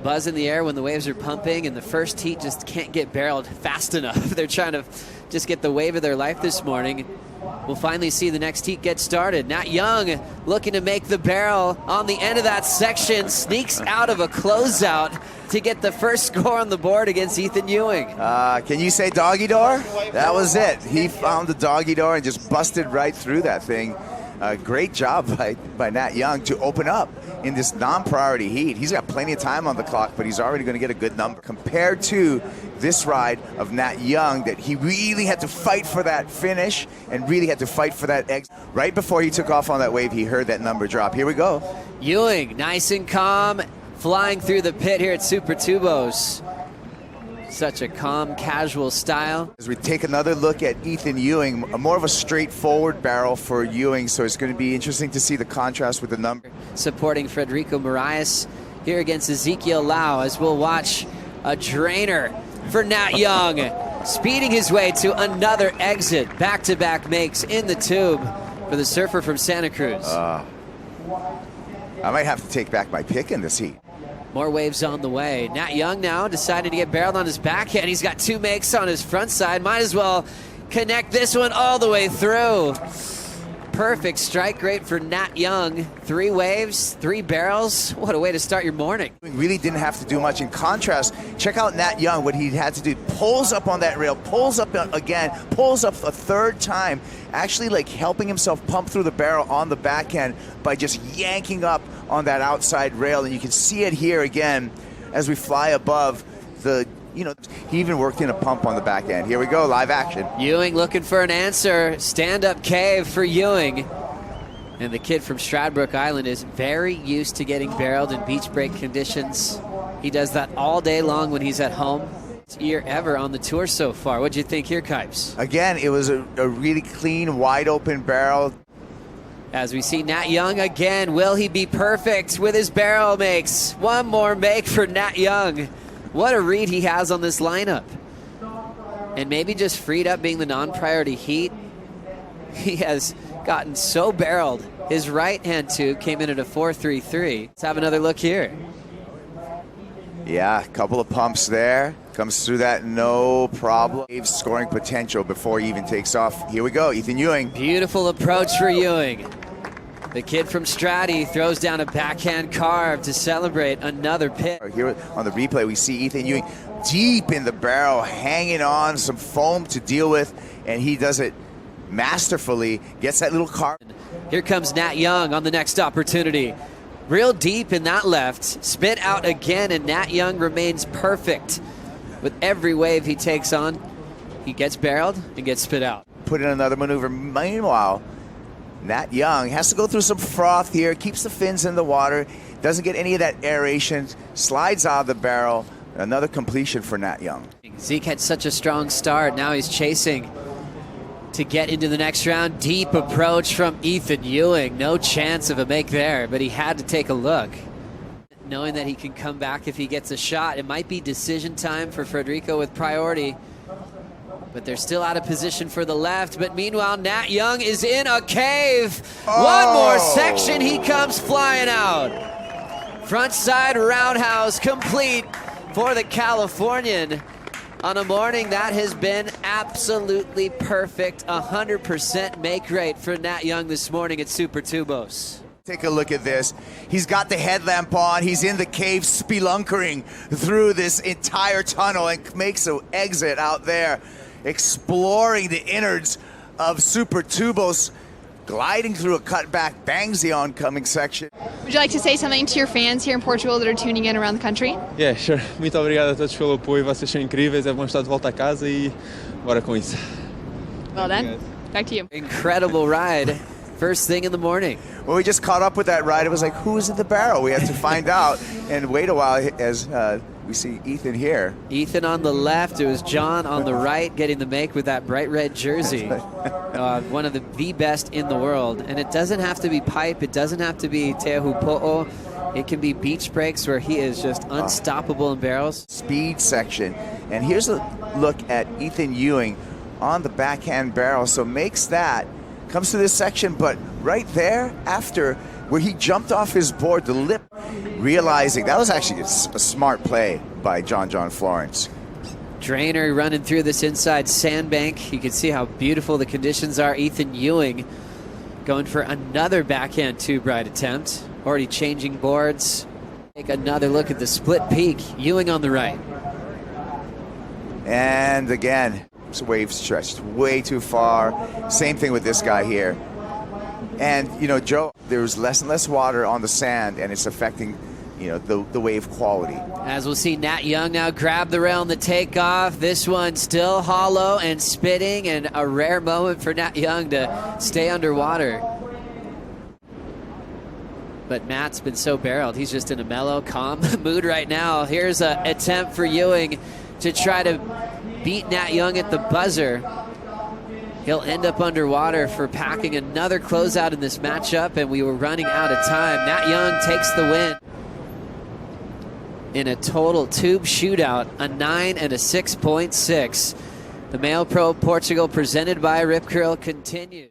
buzz in the air when the waves are pumping, and the first heat just can't get barreled fast enough. They're trying to just get the wave of their life this morning. We'll finally see the next heat get started. Nat Young looking to make the barrel on the end of that section, sneaks out of a closeout to get the first score on the board against Ethan Ewing. Can you say doggy door? That was it. He found the doggy door and just busted right through that thing. Great job by Nat Young to open up in this non-priority heat. He's got plenty of time on the clock, but he's already going to get a good number. Compared to this ride of Nat Young, that he really had to fight for that finish and really had to fight for that exit. Right before he took off on that wave, he heard that number drop. Here we go. Ewing, nice and calm, flying through the pit here at Supertubos. Such a calm, casual style. As we take another look at Ethan Ewing, more of a straightforward barrel for Ewing, so it's going to be interesting to see the contrast with the number. Supporting Federico Moraes here against Ezekiel Lau, as we'll watch a drainer for Nat Young, speeding his way to another exit. Back-to-back makes in the tube for the surfer from Santa Cruz. I might have to take back my pick in this heat. More waves on the way. Nat Young now decided to get barreled on his backhand. He's got 2 makes on his front side. Might as well connect this one all the way through. Perfect strike rate for Nat Young. 3 waves, 3 barrels. What a way to start your morning. Really didn't have to do much. In contrast, check out Nat Young, what he had to do. Pulls up on that rail, pulls up again, pulls up a 3rd time, actually like helping himself pump through the barrel on the backhand by just yanking up on that outside rail. And you can see it here again as we fly above the, he even worked in a pump on the back end. Here we go, live action. Ewing looking for an answer. Stand-up cave for Ewing. And the kid from Stradbroke Island is very used to getting barreled in beach break conditions. He does that all day long when he's at home. Year ever on the tour so far. What'd you think here, Kipes? Again, it was a really clean, wide open barrel. As we see Nat Young again, will he be perfect with his barrel makes? One more make for Nat Young. What a read he has on this lineup. And maybe just freed up being the non-priority heat. He has gotten so barreled. His right-hand tube came in at a 4.33. Let's have another look here. Yeah, a couple of pumps there. Comes through that, no problem. Scoring potential before he even takes off. Here we go, Ethan Ewing. Beautiful approach for Ewing. The kid from Stratty throws down a backhand carve to celebrate another pit. Here on the replay, we see Ethan Ewing deep in the barrel, hanging on, some foam to deal with, and he does it masterfully, gets that little carve. Here comes Nat Young on the next opportunity. Real deep in that left, spit out again, and Nat Young remains perfect. With every wave he takes on, he gets barreled and gets spit out. Put in another maneuver. Meanwhile, Nat Young has to go through some froth here, keeps the fins in the water, doesn't get any of that aeration, slides out of the barrel. Another completion for Nat Young. Zeke had such a strong start. Now he's chasing to get into the next round. Deep approach from Ethan Ewing. No chance of a make there, but he had to take a look. Knowing that he can come back if he gets a shot. It might be decision time for Federico with priority. But they're still out of position for the left. But meanwhile, Nat Young is in a cave. Oh. One more section, he comes flying out. Front side roundhouse complete for the Californian on a morning that has been absolutely perfect. 100% make rate for Nat Young this morning at Supertubos. Take a look at this. He's got the headlamp on. He's in the cave spelunkering through this entire tunnel and makes an exit out there, exploring the innards of Supertubos, gliding through a cutback, bangs the oncoming section. Would you like to say something to your fans here in Portugal that are tuning in around the country? Yeah, sure. Muito obrigado a todos pelo apoio. Vocês são incríveis. É bom estar de volta a casa e bora com isso. Well done. Back to you. Incredible ride. First thing in the morning. When we just caught up with that ride, it was like, who's in the barrel? We had to find out and wait a while as we see Ethan here. Ethan on the left. It was John on the right getting the make with that bright red jersey. One of the best in the world. And it doesn't have to be pipe. It doesn't have to be Teahupo'o. It can be beach breaks where he is just unstoppable in barrels. Speed section. And here's a look at Ethan Ewing on the backhand barrel. So makes that. Comes to this section, but right there after where he jumped off his board, the lip realizing that was actually a smart play by John Florence. Drainer running through this inside sandbank. You can see how beautiful the conditions are. Ethan Ewing going for another backhand tube right attempt. Already changing boards. Take another look at the split peak. Ewing on the right. And again, this wave stretched way too far. Same thing with this guy here. And, you know, Joe, there's less and less water on the sand, and it's affecting, you know, the wave quality. As we'll see, Nat Young now grab the rail on the takeoff. This one still hollow and spitting, and a rare moment for Nat Young to stay underwater. But Matt's been so barreled. He's just in a mellow, calm mood right now. Here's an attempt for Ewing to try to beat Nat Young at the buzzer. He'll end up underwater for packing another closeout in this matchup, and we were running out of time. Nat Young takes the win in a total tube shootout, a 9 and a 6.6. The Male Pro Portugal presented by Rip Curl continues.